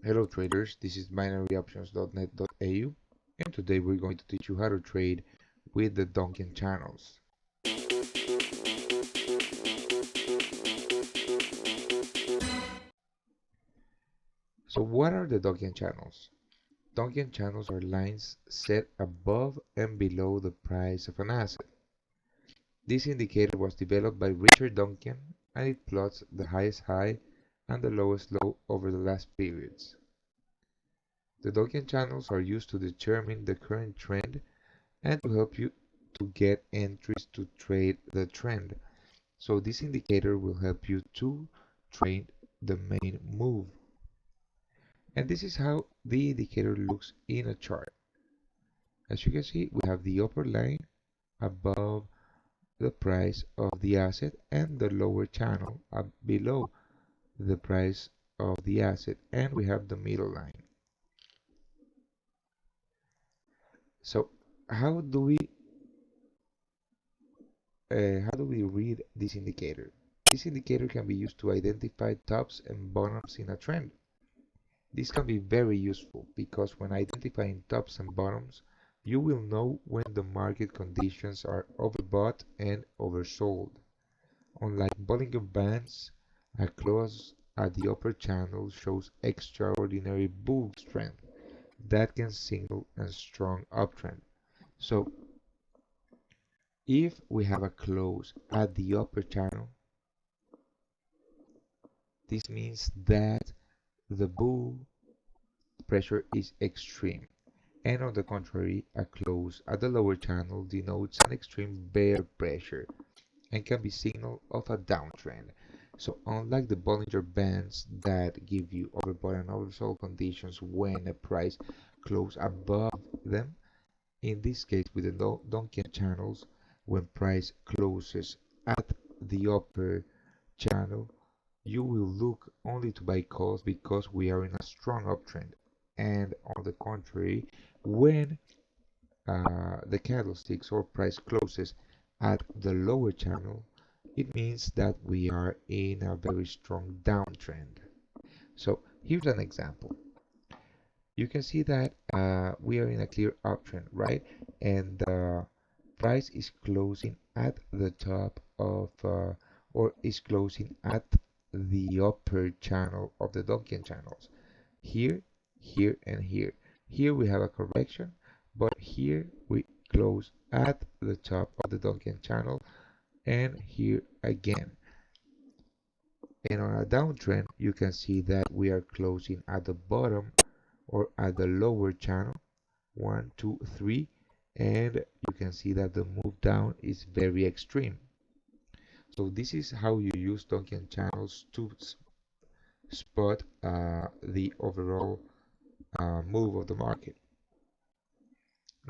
Hello traders, this is binaryoptions.net.au, and today we're going to teach you how to trade with the Donchian channels. So what are the Donchian channels? Donchian channels are lines set above and below the price of an asset. This indicator was developed by Richard Donchian, and it plots the highest high and the lowest low over the last periods. The Donchian channels are used to determine the current trend and to help you to get entries to trade the trend. So this indicator will help you to trade the main move. And this is how the indicator looks in a chart. As you can see, we have the upper line above the price of the asset and the lower channel up below the price of the asset, and we have the middle line. So how do we read this indicator? This indicator can be used to identify tops and bottoms in a trend. This can be very useful because when identifying tops and bottoms, you will know when the market conditions are overbought and oversold. Unlike Bollinger Bands, a close at the upper channel shows extraordinary bull strength that can signal a strong uptrend. So if we have a close at the upper channel, this means that the bull pressure is extreme, and on the contrary, a close at the lower channel denotes an extreme bear pressure and can be signal of a downtrend. So unlike the Bollinger Bands that give you overbought and oversold conditions when a price closes above them, in this case with the Donchian channels, when price closes at the upper channel, you will look only to buy calls because we are in a strong uptrend. And on the contrary, when the candlesticks or price closes at the lower channel, it means that we are in a very strong downtrend. So here's an example. You can see that we are in a clear uptrend, right? And the price is closing at the top of or is closing at the upper channel of the Donchian channels. Here, here, and here. Here we have a correction, but here we close at the top of the Donchian channel, and here again. And on a downtrend, you can see that we are closing at the bottom or at the lower channel, 1, 2, 3, and you can see that the move down is very extreme. So this is how you use Donchian channels to spot the overall move of the market.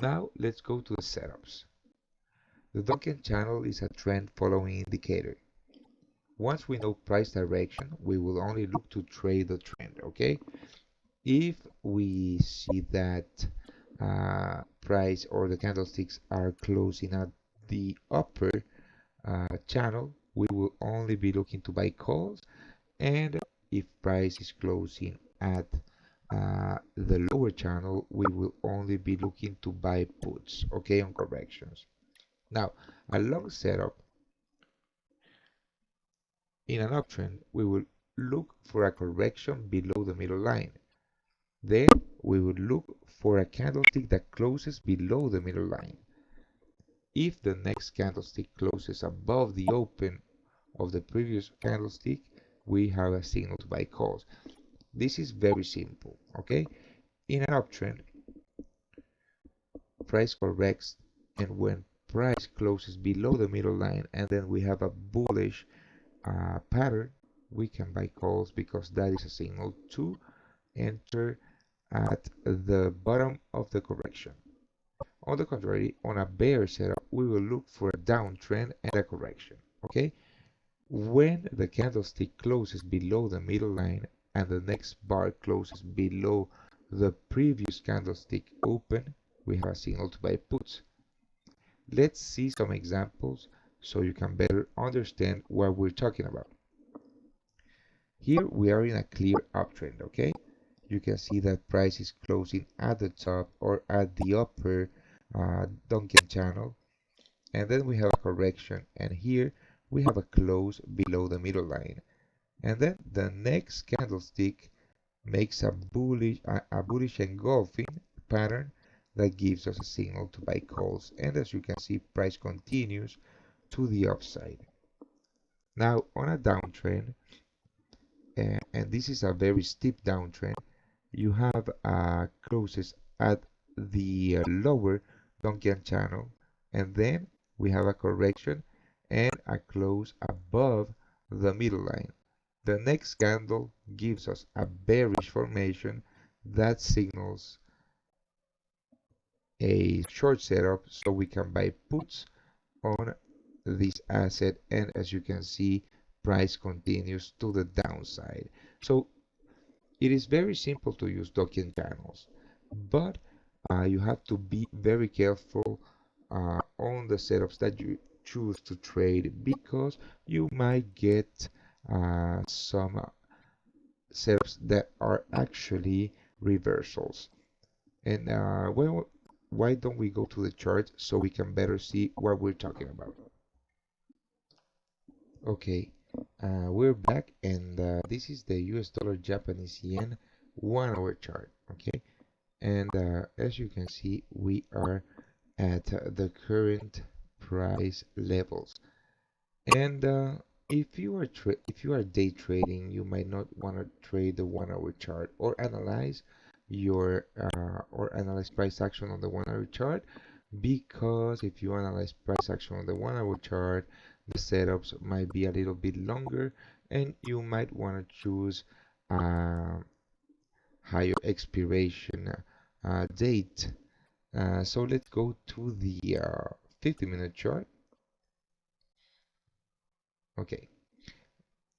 Now let's go to the setups. The Donchian channel is a trend following indicator. Once we know price direction, we will only look to trade the trend, okay? If we see that price or the candlesticks are closing at the upper channel, we will only be looking to buy calls, and if price is closing at the lower channel, we will only be looking to buy puts, okay, on corrections. Now, a long setup in an uptrend, we will look for a correction below the middle line. Then we would look for a candlestick that closes below the middle line. If the next candlestick closes above the open of the previous candlestick, we have a signal to buy calls. This is very simple, okay? In an uptrend, price corrects, and when price closes below the middle line and then we have a bullish pattern, we can buy calls because that is a signal to enter at the bottom of the correction. On the contrary, on a bear setup, we will look for a downtrend and a correction, okay? When the candlestick closes below the middle line and the next bar closes below the previous candlestick open, we have a signal to buy puts. Let's see some examples so you can better understand what we're talking about. Here we are in a clear uptrend, okay? you can see that price is closing at the top or at the upper Donchian channel, and then we have a correction, and here we have a close below the middle line, and then the next candlestick makes a bullish engulfing pattern that gives us a signal to buy calls, and as you can see, price continues to the upside. Now on a downtrend, and this is a very steep downtrend, you have closes at the lower Donchian channel, and then we have a correction and a close above the middle line. The next candle gives us a bearish formation that signals a short setup, so we can buy puts on this asset, and as you can see, price continues to the downside. So it is very simple to use Donchian channels, but you have to be very careful on the setups that you choose to trade, because you might get some setups that are actually reversals. And well, why don't we go to the chart so we can better see what we're talking about? Okay, we're back, and this is the US dollar Japanese yen 1 hour chart. Okay, and as you can see, we are at the current price levels. And if you are day trading, you might not want to trade the 1 hour chart or analyze price action on the 1 hour chart, because if you analyze price action on the 1 hour chart, the setups might be a little bit longer, and you might want to choose higher expiration date. So let's go to the 50-minute chart. Okay,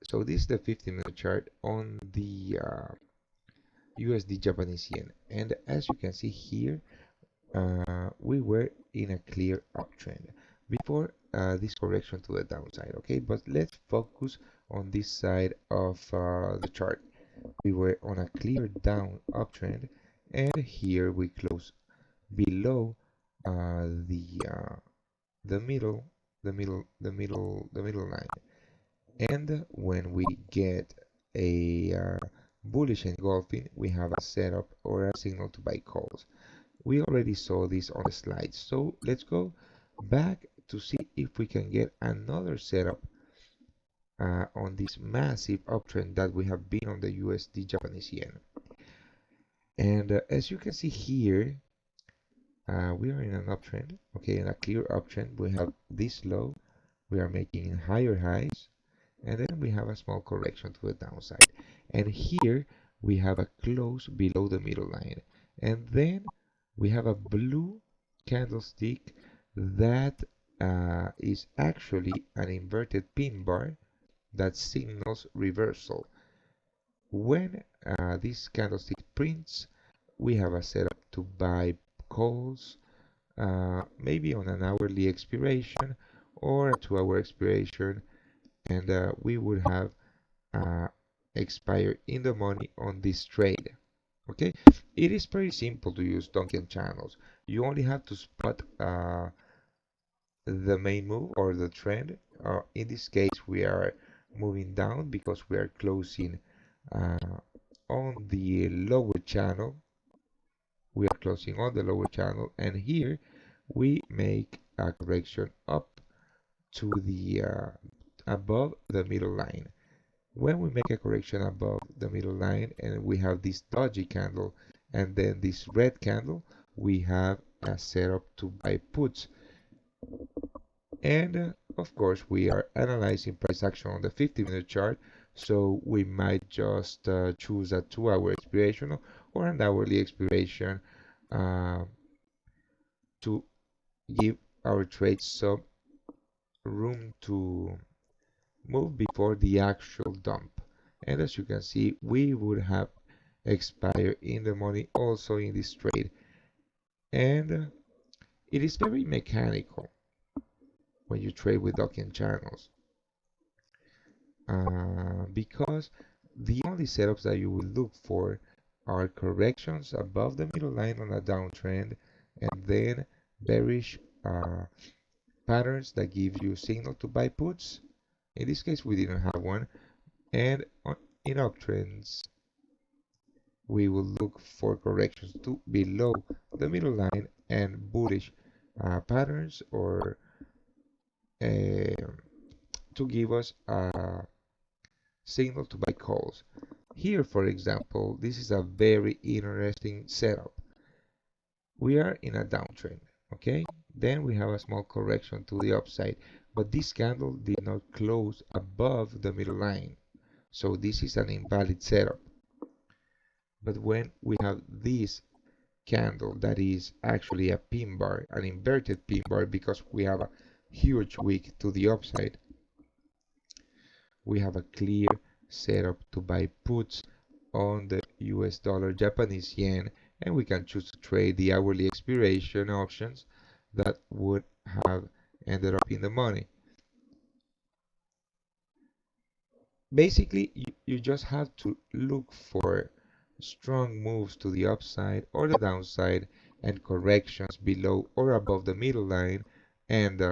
so this is the 50-minute chart on the USD Japanese yen, and as you can see here, we were in a clear uptrend before this correction to the downside. Okay, but let's focus on this side of the chart. We were on a clear down uptrend, and here we close below the middle line. And when we get a bullish engulfing, we have a setup or a signal to buy calls. We already saw this on the slides, so let's go back to see if we can get another setup on this massive uptrend that we have been on the USD Japanese yen. And as you can see here, we are in an uptrend, okay, in a clear uptrend. We have this low, we are making higher highs, and then we have a small correction to the downside. And here we have a close below the middle line, and then we have a blue candlestick that is actually an inverted pin bar that signals reversal. When this candlestick prints, we have a setup to buy calls, maybe on an hourly expiration or a 2-hour expiration, and we would have expire in the money on this trade. Okay, it is pretty simple to use Donchian channels. You only have to spot the main move or the trend. In this case, we are moving down because we are closing on the lower channel. We are closing on the lower channel, and here we make a correction up to the above the middle line. When we make a correction above the middle line and we have this dodgy candle and then this red candle, we have a setup to buy puts. And of course, we are analyzing price action on the 50-minute chart, so we might just choose a 2-hour expiration or an hourly expiration to give our trades some room to move before the actual dump. And as you can see, we would have expired in the money also in this trade. And it is very mechanical when you trade with Donchian channels, because the only setups that you will look for are corrections above the middle line on a downtrend, and then bearish patterns that give you signal to buy puts. In this case, we didn't have one. And in uptrends, we will look for corrections to below the middle line and bullish patterns, or to give us a signal to buy calls. Here, for example, this is a very interesting setup. We are in a downtrend, okay? Then we have a small correction to the upside, but this candle did not close above the middle line. So this is an invalid setup. But when we have this candle that is actually a pin bar, an inverted pin bar, because we have a huge wick to the upside, we have a clear setup to buy puts on the US dollar, Japanese yen, and we can choose to trade the hourly expiration options that would have ended up in the money. Basically, you just have to look for strong moves to the upside or the downside and corrections below or above the middle line, and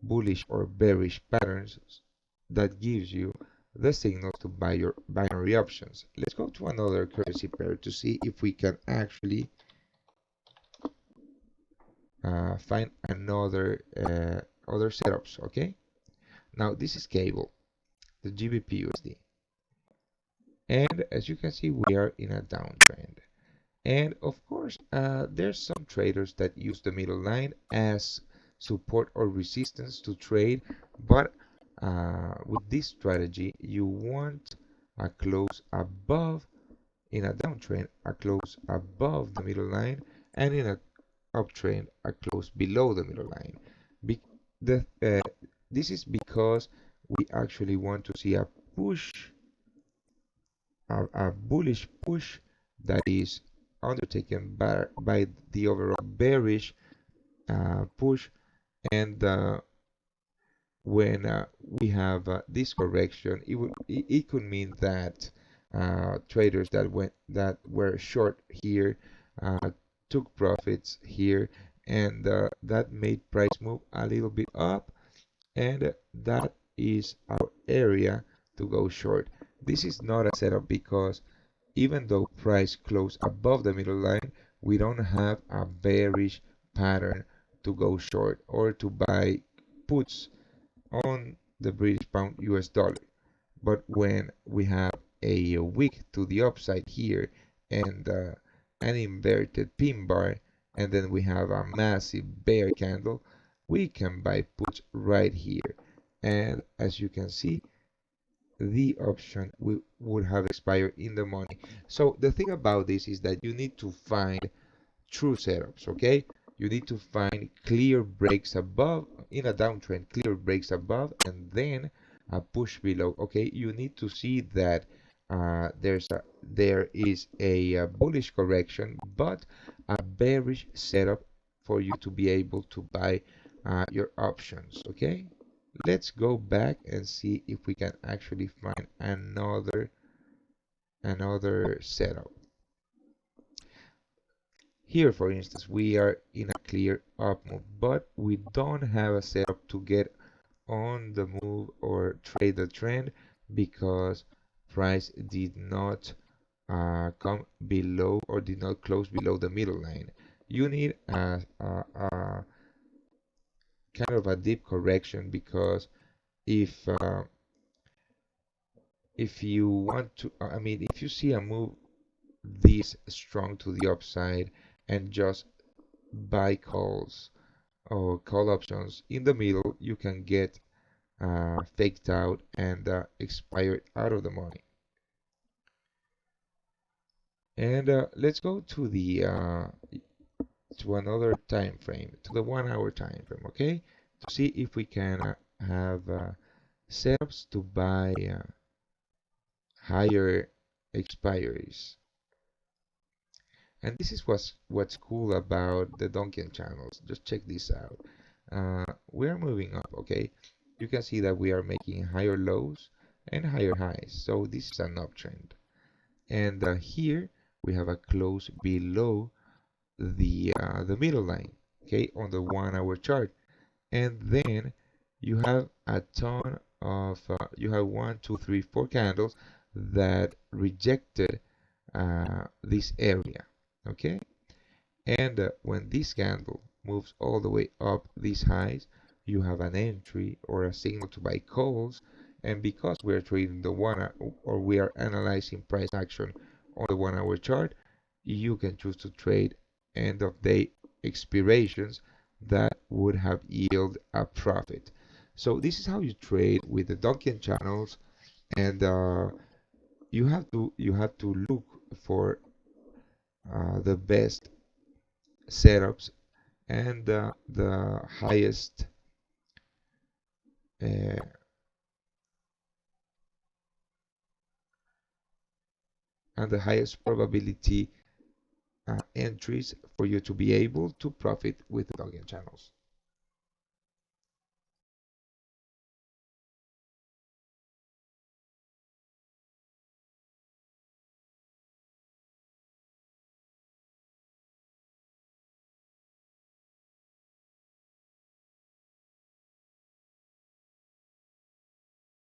bullish or bearish patterns that gives you the signals to buy your binary options. Let's go to another currency pair to see if we can actually find another other setups. Okay, now this is cable, the GBPUSD, and as you can see, we are in a downtrend. And of course, there's some traders that use the middle line as support or resistance to trade, but with this strategy, you want a close above, in a downtrend, a close above the middle line, and in a uptrend, a close below the middle line. Be this is because we actually want to see a push, a bullish push that is undertaken by the overall bearish push, and when we have this correction, it could mean that traders that were short here took profits here, and that made price move a little bit up, and that is our area to go short. This is not a setup because even though price closed above the middle line, we don't have a bearish pattern to go short or to buy puts on the British pound US dollar. But when we have a wick to the upside here, and an inverted pin bar, and then we have a massive bear candle, we can buy puts right here. And as you can see, the option would have expired in the money. So the thing about this is that you need to find true setups, okay? You need to find clear breaks above, in a downtrend, clear breaks above, and then a push below, okay? You need to see that there is a bullish correction, but a bearish setup for you to be able to buy your options, okay? Let's go back and see if we can actually find another setup. Here, for instance, we are in a clear up move, but we don't have a setup to get on the move or trade the trend because price did not come below or did not close below the middle line. You need a kind of a deep correction, because if you want to, if you see a move this strong to the upside and just buy calls or call options in the middle, you can get faked out and expired out of the money. And let's go to the to another time frame, to the 1 hour time frame, okay, to see if we can have setups to buy higher expiries. And this is what's cool about the Donchian channels. Just check this out. We're moving up, okay? You can see that we are making higher lows and higher highs. So this is an uptrend. And here we have a close below the middle line, okay, on the 1 hour chart. And then you have a ton of you have 1, 2, 3, 4 candles that rejected this area, okay. And when this candle moves all the way up these highs, you have an entry or a signal to buy calls. And because we're trading the or we are analyzing price action on the 1 hour chart, you can choose to trade end of day expirations that would have yield a profit. So this is how you trade with the Donchian channels, and you have to look for the best setups and the highest uh, probability entries for you to be able to profit with the Donchian channels.